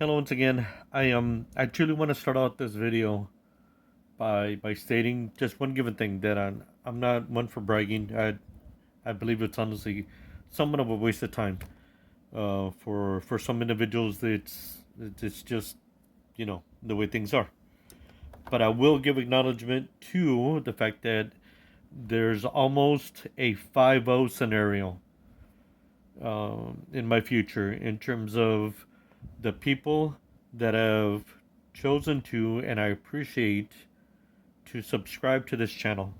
Hello once again. I truly want to start out this video by stating just one given thing that I'm not one for bragging. I believe it's honestly somewhat of a waste of time. For some individuals, it's just the way things are. But I will give acknowledgement to the fact that there's almost a 5-0 scenario in my future in terms of the people that have chosen to, and I appreciate, to subscribe to this channel.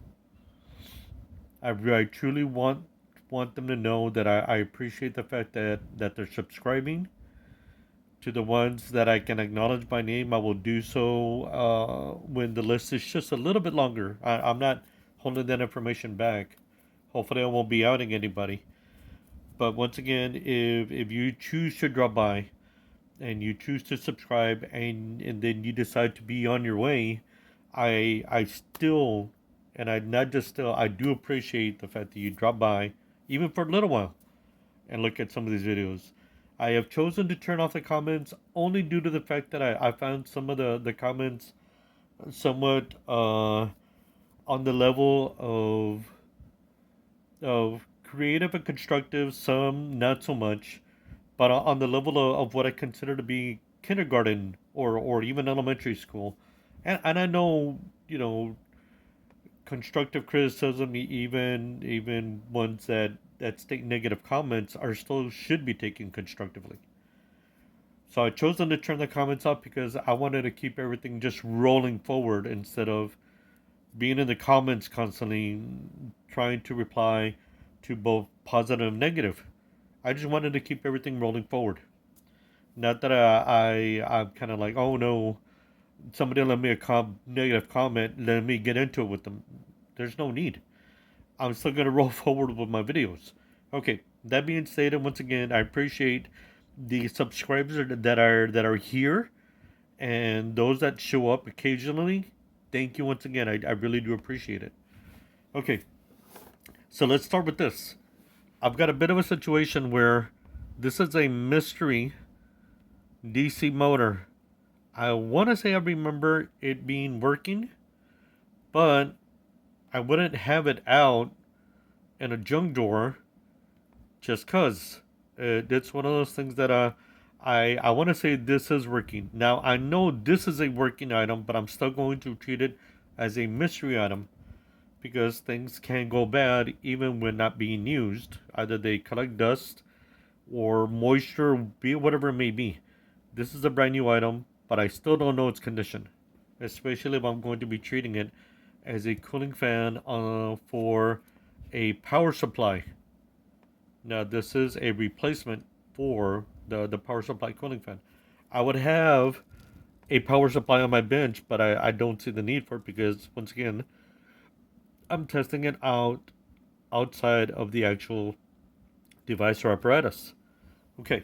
I truly want them to know that I appreciate the fact that they're subscribing. To the ones that I can acknowledge by name, I will do so when the list is just a little bit longer. I'm not holding that information back. Hopefully, I won't be outing anybody. But once again, if you choose to drop by and you choose to subscribe and then you decide to be on your way, I still, and I not just still, I do appreciate the fact that you drop by even for a little while and look at some of these videos. I have chosen to turn off the comments only due to the fact that I found some of the comments somewhat on the level of creative and constructive, some not so much, but on the level of what I consider to be kindergarten or even elementary school. And I know, constructive criticism, even ones that state negative comments, are still should be taken constructively. So I chosen to turn the comments off because I wanted to keep everything just rolling forward instead of being in the comments constantly trying to reply to both positive and negative. I just wanted to keep everything rolling forward. Not that I'm kind of like, oh no, somebody left me a negative comment, let me get into it with them. There's no need. I'm still gonna roll forward with my videos. Okay. That being stated, once again, I appreciate the subscribers that are here and those that show up occasionally. Thank you once again. I really do appreciate it. Okay. So let's start with this. I've got a bit of a situation where this is a mystery DC motor. I want to say I remember it being working, but I wouldn't have it out in a junk drawer just cause. It's one of those things that I want to say this is working. Now I know this is a working item, but I'm still going to treat it as a mystery item because things can go bad even when not being used. Either they collect dust or moisture, be it whatever it may be. This is a brand new item, but I still don't know its condition, especially if I'm going to be treating it as a cooling fan for a power supply. Now, this is a replacement for the power supply cooling fan. I would have a power supply on my bench, but I don't see the need for it because, once again, I'm testing it out outside of the actual device or apparatus. Okay,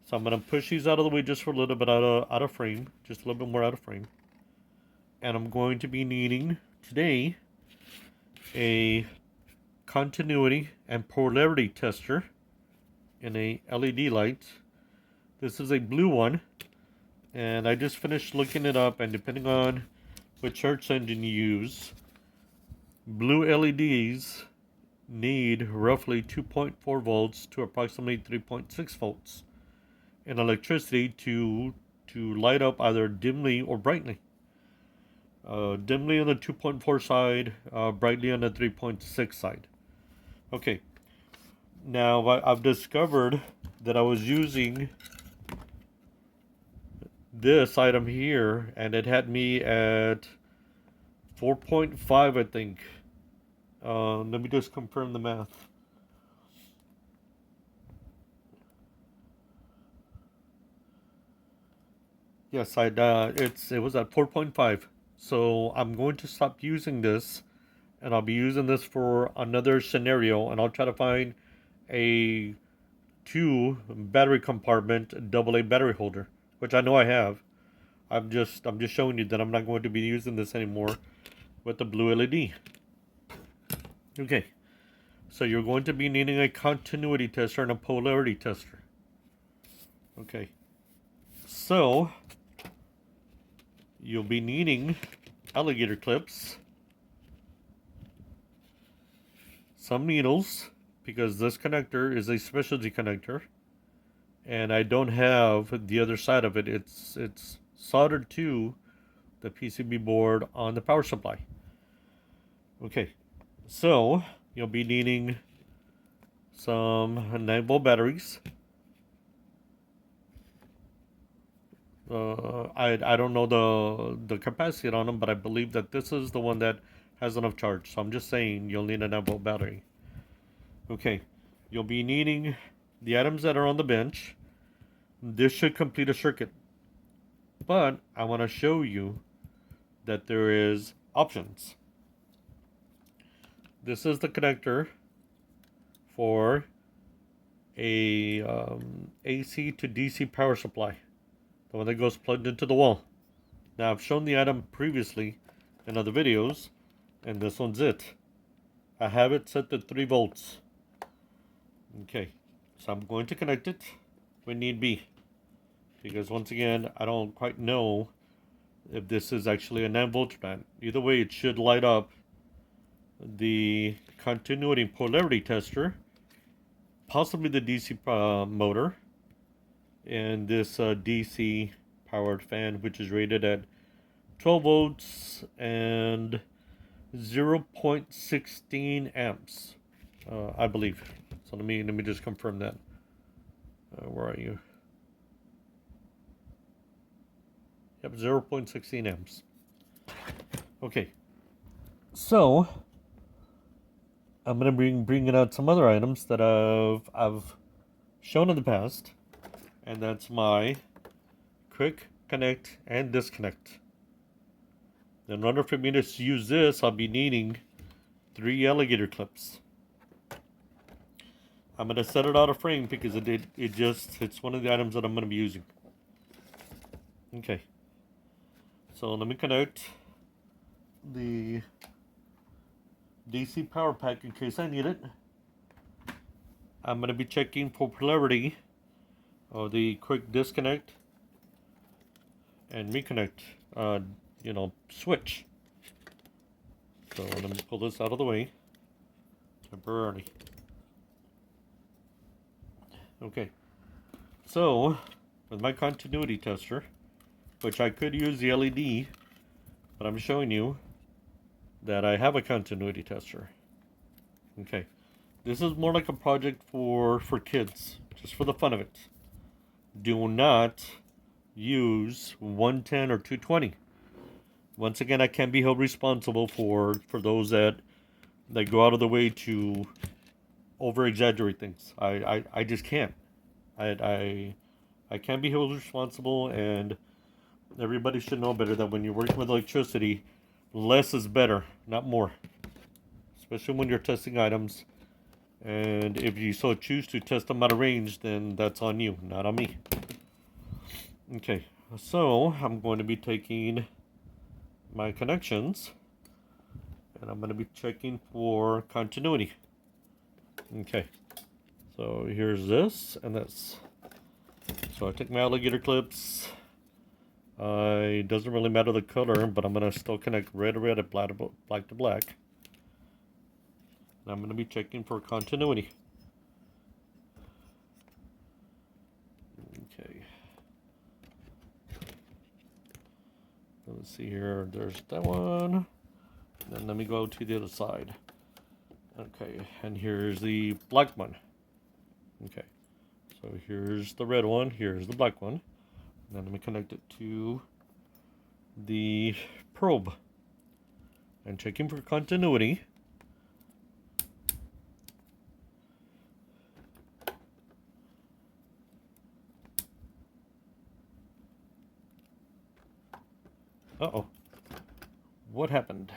so I'm going to push these out of the way just for a little bit out of frame, just a little bit more out of frame. And I'm going to be needing today a continuity and polarity tester in a LED light. This is a blue one, and I just finished looking it up, and depending on which search engine you use, blue LEDs need roughly 2.4 volts to approximately 3.6 volts in electricity to light up either dimly or brightly. Dimly on the 2.4 side, brightly on the 3.6 side. Okay, now I've discovered that I was using this item here, and it had me at 4.5, I think. Let me just confirm the math. Yes, it was at 4.5. So I'm going to stop using this, and I'll be using this for another scenario, and I'll try to find a 2 battery compartment AA battery holder, which I know I have. I'm just showing you that I'm not going to be using this anymore with the blue LED. Okay, so you're going to be needing a continuity tester and a polarity tester. Okay, So you'll be needing alligator clips, some needles, because this connector is a specialty connector, and I don't have the other side of it. It's soldered to the PCB board on the power supply. Okay, so you'll be needing some 9-volt batteries. I don't know the capacity on them, but I believe that this is the one that has enough charge. So I'm just saying you'll need a 9-volt battery. Okay, you'll be needing the items that are on the bench. This should complete a circuit, but I want to show you that there is options. This is the connector for a AC to DC power supply, the one that goes plugged into the wall. Now I've shown the item previously in other videos, and this one's it. I have it set to 3 volts. Okay, so I'm going to connect it when need be, because once again I don't quite know if this is actually a 9-volt band. Either way, it should light up the continuity polarity tester, possibly the DC motor, and this DC powered fan, which is rated at 12 volts and 0.16 amps, I believe. So let me just confirm that. Where are you? Yep, 0.16 amps. Okay, so I'm gonna bringing out some other items that I've shown in the past, and that's my quick connect and disconnect. In order for me to use this, I'll be needing 3 alligator clips. I'm gonna set it out of frame because it's one of the items that I'm gonna be using. Okay, so let me connect the DC power pack in case I need it. I'm gonna be checking for polarity of the quick disconnect and reconnect switch. So let me pull this out of the way temporarily. Okay, so with my continuity tester, which I could use the LED, but I'm showing you that I have a continuity tester. Okay, this is more like a project for kids, just for the fun of it. Do not use 110 or 220. Once again, I can't be held responsible for those that go out of the way to over exaggerate things. I just can't. I can't be held responsible, and everybody should know better that when you're working with electricity, less is better, not more. Especially when you're testing items. And if you so choose to test them out of range, then that's on you, not on me. Okay, so I'm going to be taking my connections, and I'm going to be checking for continuity. Okay, so here's this and this. So I take my alligator clips. It doesn't really matter the color, but I'm going to still connect red to red and black to black. And I'm going to be checking for continuity. Okay. Let's see here. There's that one. And then let me go to the other side. Okay, and here's the black one. Okay, so here's the red one, here's the black one. And then let me connect it to the probe. And checking for continuity. Uh-oh. What happened?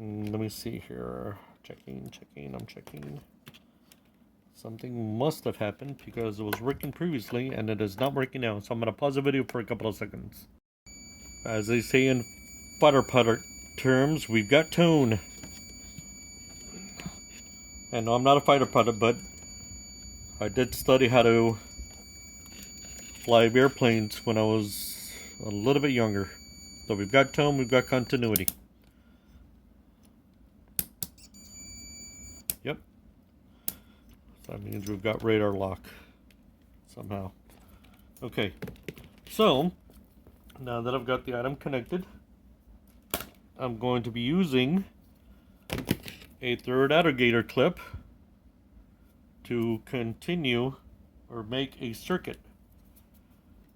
Let me see here. Checking, I'm checking. Something must have happened because it was working previously and it is not working now. So I'm going to pause the video for a couple of seconds. As they say in fighter pilot terms, we've got tone. And no, I'm not a fighter pilot, but I did study how to fly airplanes when I was a little bit younger. So we've got tone, we've got continuity. Yep. So that means we've got radar lock somehow. Okay. So now that I've got the item connected, I'm going to be using a third alligator clip to continue or make a circuit.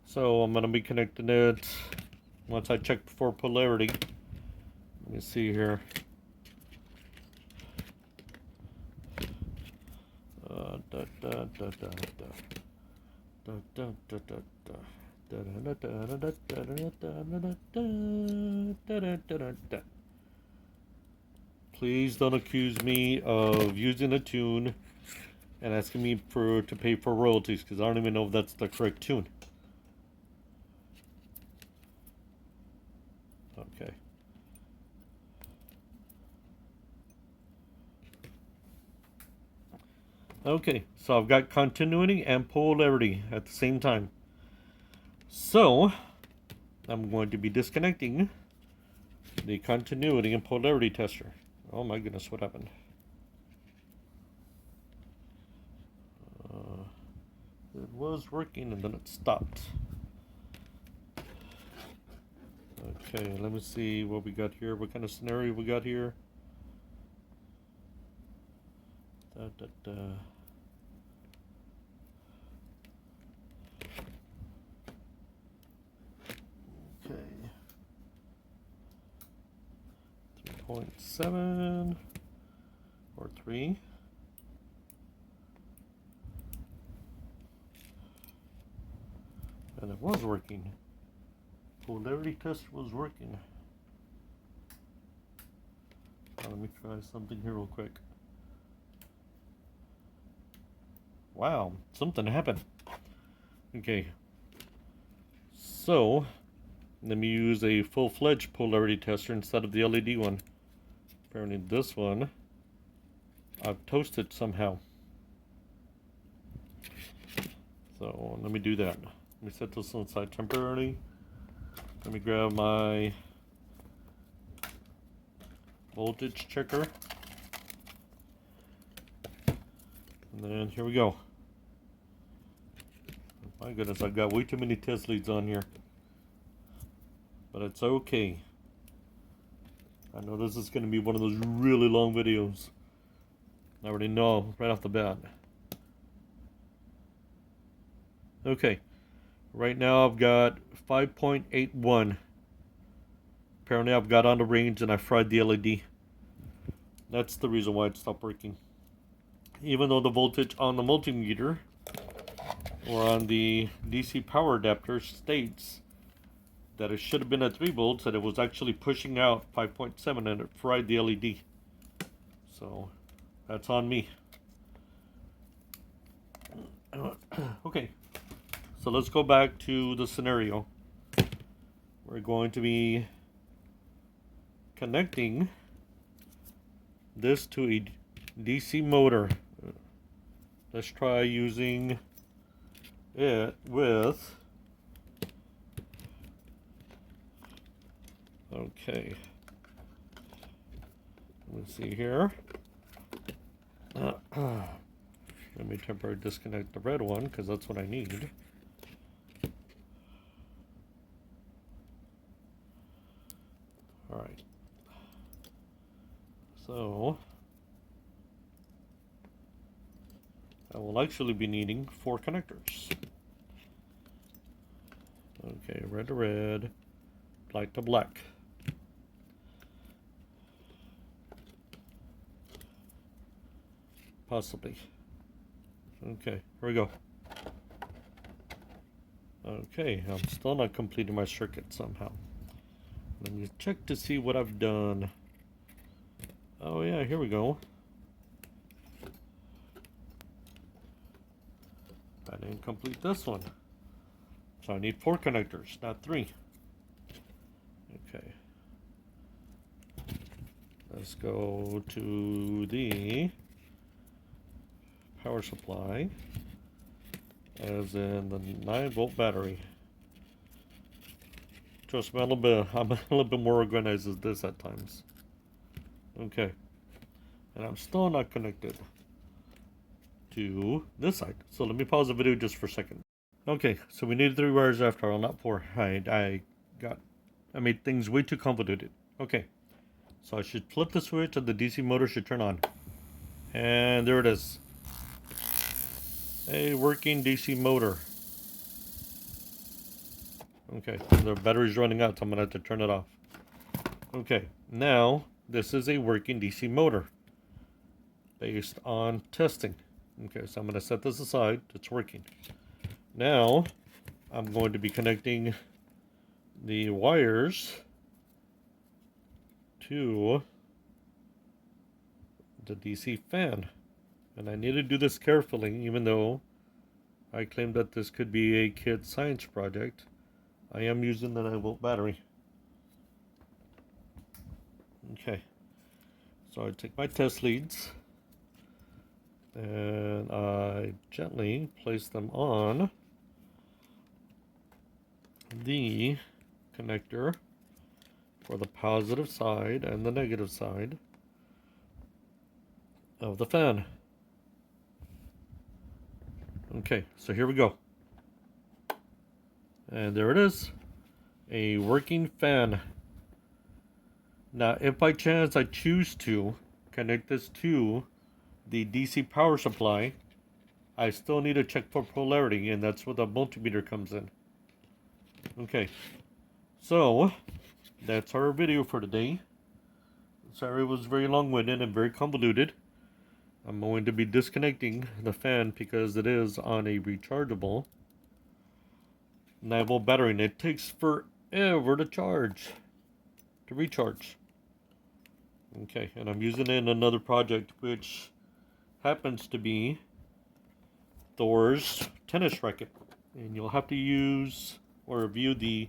So I'm going to be connecting it once I check for polarity. Let me see here. Please don't accuse me of using a tune and asking me to pay for royalties, because I don't even know if that's the correct tune. Okay. Okay, so I've got continuity and polarity at the same time. So I'm going to be disconnecting the continuity and polarity tester. Oh my goodness, what happened? It was working and then it stopped. Okay, let me see what we got here. What kind of scenario we got here? Okay. 3.7 or 3. And it was working. Polarity test was working. Let me try something here real quick. Wow, something happened. Okay. So, let me use a full-fledged polarity tester instead of the LED one. Apparently this one, I've toasted somehow. So, let me do that. Let me set this aside temporarily. Let me grab my voltage checker. And then here we go. My goodness, I've got way too many test leads on here. But it's okay. I know this is going to be one of those really long videos. I already know right off the bat. Okay. Right now I've got 5.81. Apparently I've got on the range and I fried the LED. That's the reason why it stopped working. Even though the voltage on the multimeter or on the DC power adapter states that it should have been at 3 volts, that it was actually pushing out 5.7 and it fried the LED. So that's on me. Okay, so let's go back to the scenario. We're going to be connecting this to a DC motor. Let's try using it with, okay, let me see here. Let me temporarily disconnect the red one because that's what I need. Alright. So I will actually be needing 4 connectors. Okay, red to red, black to black. Possibly. Okay, here we go. Okay, I'm still not completing my circuit somehow. Let me check to see what I've done. Oh yeah, here we go. I didn't complete this one. So I need 4 connectors, not 3. Okay. Let's go to the power supply. as in the 9-volt battery. Trust me, I'm a little bit more organized as this at times. Okay, and I'm still not connected to this side. So let me pause the video just for a second. Okay, so we needed 3 wires after all, not 4. I made things way too convoluted. Okay, so I should flip the switch and the DC motor should turn on. And there it is. A working DC motor. Okay, the battery's running out, so I'm gonna have to turn it off. Okay, now this is a working DC motor based on testing. Okay, so I'm gonna set this aside. It's working. Now I'm going to be connecting the wires to the DC fan. And I need to do this carefully, even though I claim that this could be a kid's science project. I am using the 9-volt battery. Okay, so I take my test leads and I gently place them on the connector for the positive side and the negative side of the fan. Okay, so here we go. And there it is, a working fan. Now, if by chance I choose to connect this to the DC power supply, I still need to check for polarity, and that's where the multimeter comes in. Okay, so that's our video for today. Sorry it was very long-winded and very convoluted. I'm going to be disconnecting the fan because it is on a rechargeable 9-volt battery, and it takes forever to recharge. Okay, and I'm using it in another project, which happens to be Thor's tennis racket. And you'll have to use or review the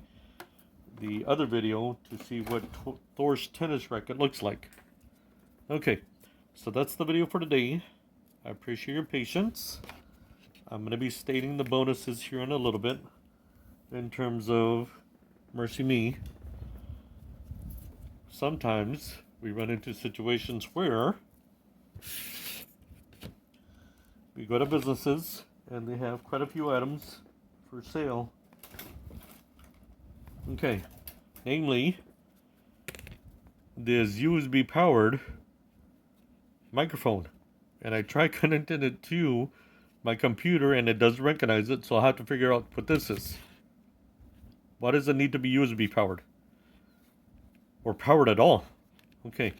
other video to see what Thor's tennis racket looks like. Okay, so that's the video for today. I appreciate your patience. I'm going to be stating the bonuses here in a little bit in terms of mercy me. Sometimes we run into situations where we go to businesses and they have quite a few items for sale. Okay, namely this USB powered microphone, and I try connecting it to my computer and it doesn't recognize it, so I'll have to figure out what this is. Why does it need to be USB powered? Or powered at all? Okay,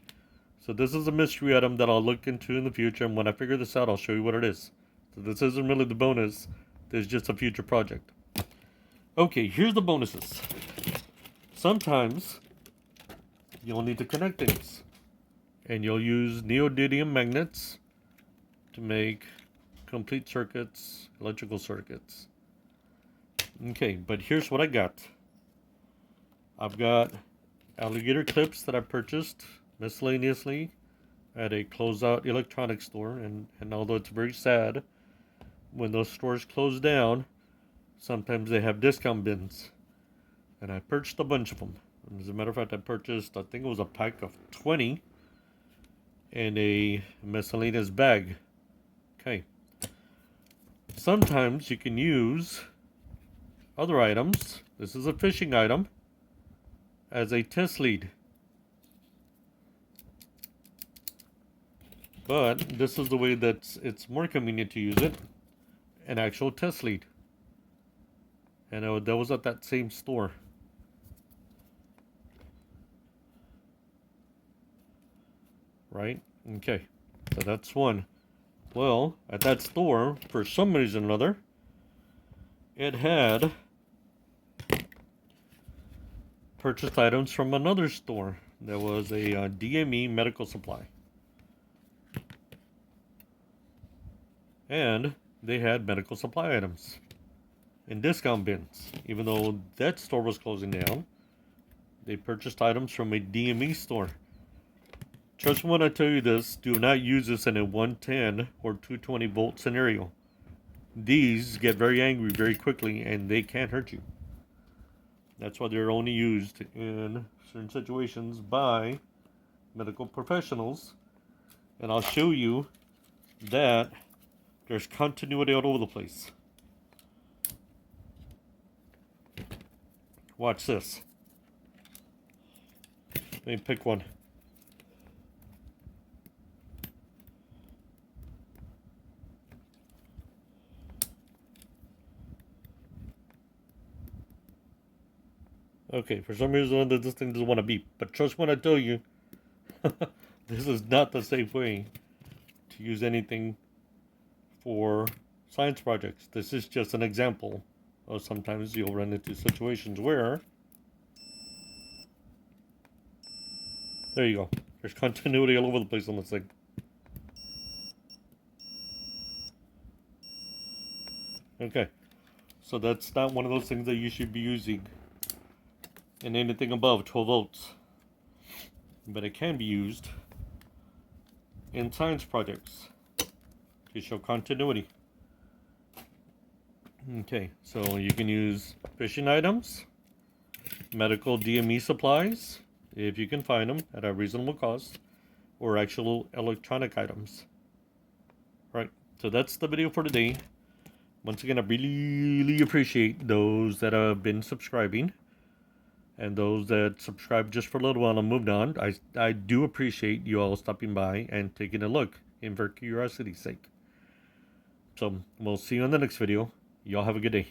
so this is a mystery item that I'll look into in the future, and when I figure this out, I'll show you what it is. So this isn't really the bonus, there's just a future project. Okay, here's the bonuses. Sometimes you'll need to connect things, and you'll use neodymium magnets to make complete circuits, electrical circuits. Okay, but here's what I got. I've got alligator clips that I purchased miscellaneously at a closeout electronics store, and although it's very sad, when those stores close down, sometimes they have discount bins. And I purchased a bunch of them. And as a matter of fact, I purchased, I think it was a pack of 20 in a miscellaneous bag. Okay. Sometimes you can use other items. This is a fishing item as a test lead. But this is the way that it's more convenient to use it. An actual test lead. And that was at that same store. Right? Okay. So that's one. Well, at that store, for some reason or another, it had purchased items from another store. There was a DME medical supply. And they had medical supply items in discount bins. Even though that store was closing down, they purchased items from a DME store. Trust me when I tell you this, do not use this in a 110 or 220 volt scenario. these get very angry very quickly and they can't hurt you. That's why they're only used in certain situations by medical professionals. And I'll show you that there's continuity all over the place. Watch this. Let me pick one. Okay, for some reason this thing doesn't want to beep. But trust when I tell you, this is not the safe way to use anything for science projects. This is just an example of sometimes you'll run into situations where, there you go, there's continuity all over the place on this thing. Okay, so that's not one of those things that you should be using in anything above 12 volts. But it can be used in science projects to show continuity. Okay, so you can use fishing items, medical DME supplies, if you can find them at a reasonable cost, or actual electronic items. Right, so that's the video for today. Once again, I really appreciate those that have been subscribing and those that subscribed just for a little while and moved on. I do appreciate you all stopping by and taking a look, in for curiosity's sake. So we'll see you in the next video. Y'all have a good day.